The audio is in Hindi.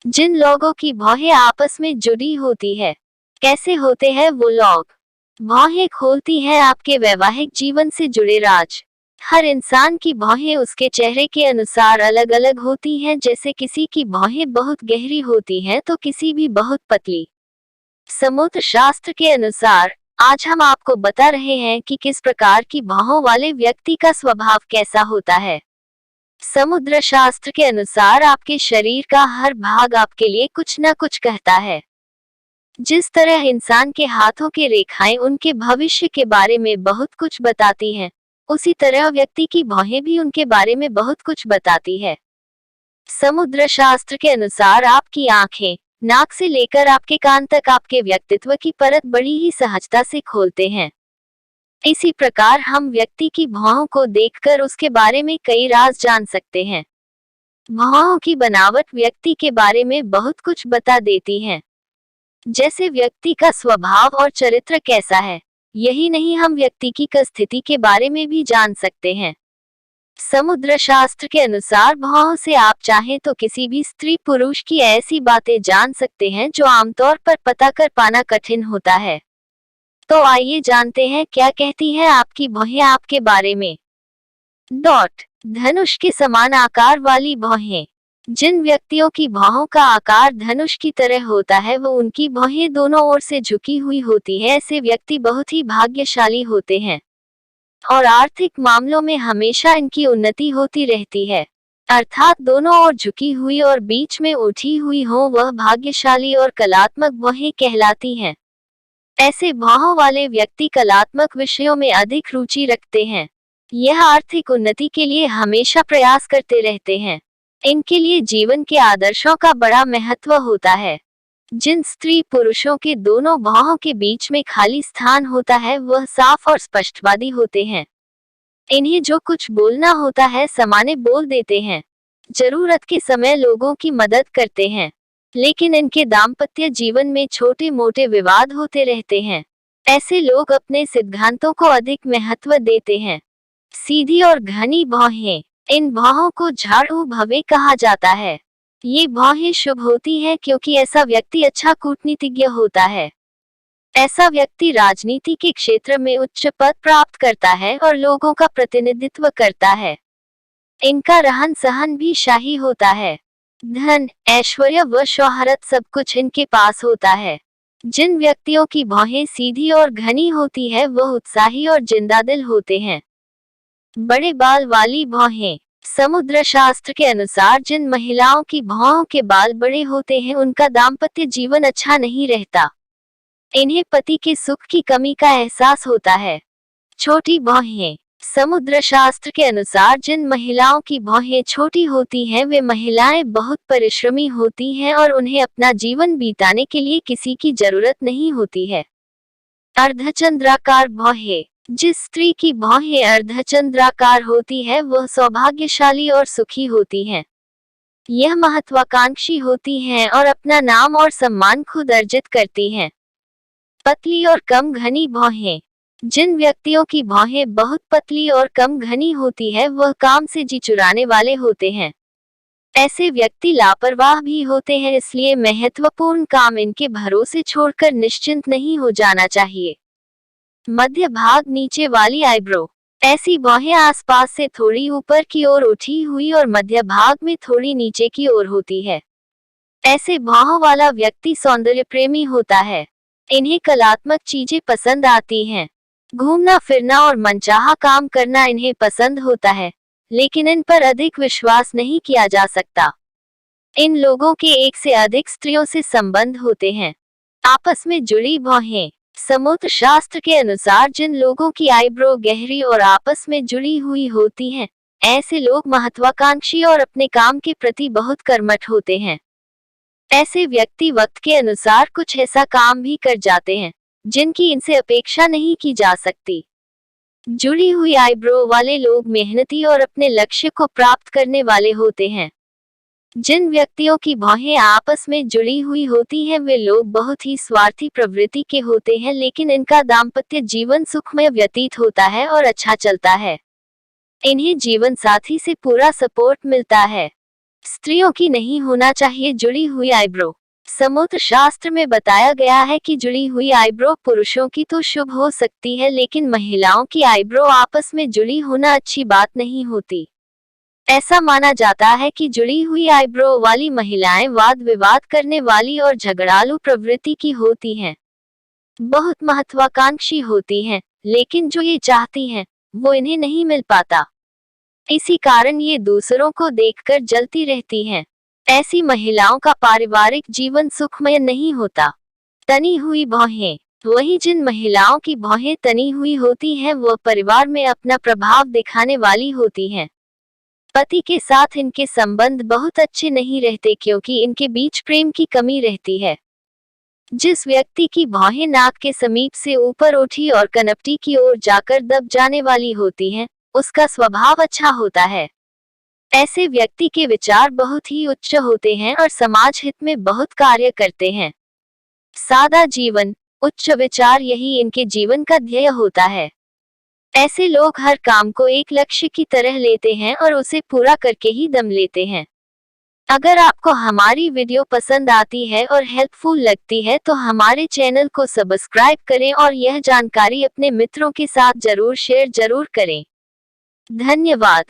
जिन लोगों की भौहें आपस में जुड़ी होती है, कैसे होते हैं वो लोग? भौहें खोलती हैं आपके वैवाहिक जीवन से जुड़े राज। हर इंसान की भौहें उसके चेहरे के अनुसार अलग अलग होती हैं, जैसे किसी की भौहें बहुत गहरी होती हैं तो किसी भी बहुत पतली। समुद्र शास्त्र के अनुसार आज हम आपको बता रहे हैं कि किस प्रकार की भौहों वाले व्यक्ति का स्वभाव कैसा होता है। समुद्र शास्त्र के अनुसार आपके शरीर का हर भाग आपके लिए कुछ न कुछ कहता है। जिस तरह इंसान के हाथों की रेखाएं उनके भविष्य के बारे में बहुत कुछ बताती हैं, उसी तरह व्यक्ति की भौहें भी उनके बारे में बहुत कुछ बताती है। समुद्र शास्त्र के अनुसार आपकी आंखें नाक से लेकर आपके कान तक आपके व्यक्तित्व की परत बड़ी ही सहजता से खोलते हैं। इसी प्रकार हम व्यक्ति की भौहों को देखकर उसके बारे में कई राज जान सकते हैं। भौहों की बनावट व्यक्ति के बारे में बहुत कुछ बता देती है, जैसे व्यक्ति का स्वभाव और चरित्र कैसा है। यही नहीं, हम व्यक्ति की स्थिति के बारे में भी जान सकते हैं। समुद्र शास्त्र के अनुसार भौहों से आप चाहें तो किसी भी स्त्री पुरुष की ऐसी बातें जान सकते हैं जो आमतौर पर पता कर पाना कठिन होता है। तो आइए जानते हैं क्या कहती है आपकी भौहें आपके बारे में। धनुष के समान आकार वाली भौहें। जिन व्यक्तियों की भौहों का आकार धनुष की तरह होता है वो उनकी भौहें दोनों ओर से झुकी हुई होती है। ऐसे व्यक्ति बहुत ही भाग्यशाली होते हैं और आर्थिक मामलों में हमेशा इनकी उन्नति होती रहती है। अर्थात दोनों ओर झुकी हुई और बीच में उठी हुई हो वह भाग्यशाली और कलात्मक भौहें कहलाती हैं। ऐसे भौहों वाले व्यक्ति कलात्मक विषयों में अधिक रुचि रखते हैं। यह आर्थिक उन्नति के लिए हमेशा प्रयास करते रहते हैं। इनके लिए जीवन के आदर्शों का बड़ा महत्व होता है। जिन स्त्री पुरुषों के दोनों भौहों के बीच में खाली स्थान होता है वह साफ और स्पष्टवादी होते हैं। इन्हें जो कुछ बोलना होता है सामान्य बोल देते हैं। जरूरत के समय लोगों की मदद करते हैं, लेकिन इनके दाम्पत्य जीवन में छोटे मोटे विवाद होते रहते हैं। ऐसे लोग अपने सिद्धांतों को अधिक महत्व देते हैं। सीधी और घनी भौहें। इन भौहों को झाड़ू भवे कहा जाता है। ये भौहें शुभ होती है क्योंकि ऐसा व्यक्ति अच्छा कूटनीतिज्ञ होता है। ऐसा व्यक्ति राजनीति के क्षेत्र में उच्च पद प्राप्त करता है और लोगों का प्रतिनिधित्व करता है। इनका रहन सहन भी शाही होता है। धन, ऐश्वर्य व शोहरत सब कुछ इनके पास होता है। जिन व्यक्तियों की भौहें सीधी और घनी होती है वह उत्साही और जिंदादिल होते हैं। बड़े बाल वाली भौहें। समुद्र शास्त्र के अनुसार जिन महिलाओं की भौहों के बाल बड़े होते हैं उनका दाम्पत्य जीवन अच्छा नहीं रहता। इन्हें पति के सुख की कमी का एहसास होता है। छोटी भौहें। समुद्र शास्त्र के अनुसार जिन महिलाओं की भौहें छोटी होती हैं वे महिलाएं बहुत परिश्रमी होती हैं और उन्हें अपना जीवन बिताने के लिए किसी की जरूरत नहीं होती है। अर्धचंद्राकार भौहें। जिस स्त्री की भौहें अर्धचंद्राकार होती है वह सौभाग्यशाली और सुखी होती हैं। यह महत्वाकांक्षी होती हैं और अपना नाम और सम्मान खुद अर्जित करती हैं। पतली और कम घनी भौहें। जिन व्यक्तियों की भौहें बहुत पतली और कम घनी होती है वह काम से जी चुराने वाले होते हैं। ऐसे व्यक्ति लापरवाह भी होते हैं, इसलिए महत्वपूर्ण काम इनके भरोसे छोड़कर निश्चिंत नहीं हो जाना चाहिए। मध्य भाग नीचे वाली आईब्रो। ऐसी भौहें आसपास से थोड़ी ऊपर की ओर उठी हुई और मध्य भाग में थोड़ी नीचे की ओर होती है। ऐसे भौहों वाला व्यक्ति सौंदर्य प्रेमी होता है। इन्हें कलात्मक चीजें पसंद आती हैं। घूमना फिरना और मनचाहा काम करना इन्हें पसंद होता है, लेकिन इन पर अधिक विश्वास नहीं किया जा सकता। इन लोगों के एक से अधिक स्त्रियों से संबंध होते हैं। आपस में जुड़ी भौहें। समुद्र शास्त्र के अनुसार जिन लोगों की आईब्रो गहरी और आपस में जुड़ी हुई होती हैं, ऐसे लोग महत्वाकांक्षी और अपने काम के प्रति बहुत कर्मठ होते हैं। ऐसे व्यक्ति वक्त के अनुसार कुछ ऐसा काम भी कर जाते हैं जिनकी इनसे अपेक्षा नहीं की जा सकती। जुड़ी हुई आईब्रो वाले लोग मेहनती और अपने लक्ष्य को प्राप्त करने वाले होते हैं। जिन व्यक्तियों की भौहें आपस में जुड़ी हुई होती हैं वे लोग बहुत ही स्वार्थी प्रवृत्ति के होते हैं, लेकिन इनका दाम्पत्य जीवन सुखमय व्यतीत होता है और अच्छा चलता है। इन्हें जीवन साथी से पूरा सपोर्ट मिलता है। स्त्रियों की नहीं होना चाहिए जुड़ी हुई आईब्रो। समुद्र शास्त्र में बताया गया है कि जुड़ी हुई आईब्रो पुरुषों की तो शुभ हो सकती है, लेकिन महिलाओं की आईब्रो आपस में जुड़ी होना अच्छी बात नहीं होती। ऐसा माना जाता है कि जुड़ी हुई आईब्रो वाली महिलाएं वाद विवाद करने वाली और झगड़ालू प्रवृत्ति की होती हैं। बहुत महत्वाकांक्षी होती हैं, लेकिन जो ये चाहती हैं, वो इन्हें नहीं मिल पाता। इसी कारण ये दूसरों को देखकर जलती रहती हैं। ऐसी महिलाओं का पारिवारिक जीवन सुखमय नहीं होता। तनी हुई भौहें। वही जिन महिलाओं की भौहें तनी हुई होती हैं, वो परिवार में अपना प्रभाव दिखाने वाली होती हैं। पति के साथ इनके संबंध बहुत अच्छे नहीं रहते, क्योंकि इनके बीच प्रेम की कमी रहती है। जिस व्यक्ति की भौहें नाक के समीप से ऊपर उठी और कनपटी की ओर जाकर दब जाने वाली होती हैं, उसका स्वभाव अच्छा होता है। ऐसे व्यक्ति के विचार बहुत ही उच्च होते हैं और समाज हित में बहुत कार्य करते हैं। सादा जीवन, उच्च विचार, यही इनके जीवन का ध्येय होता है। ऐसे लोग हर काम को एक लक्ष्य की तरह लेते हैं और उसे पूरा करके ही दम लेते हैं। अगर आपको हमारी वीडियो पसंद आती है और हेल्पफुल लगती है तो हमारे चैनल को सब्सक्राइब करें और यह जानकारी अपने मित्रों के साथ जरूर शेयर करें। धन्यवाद।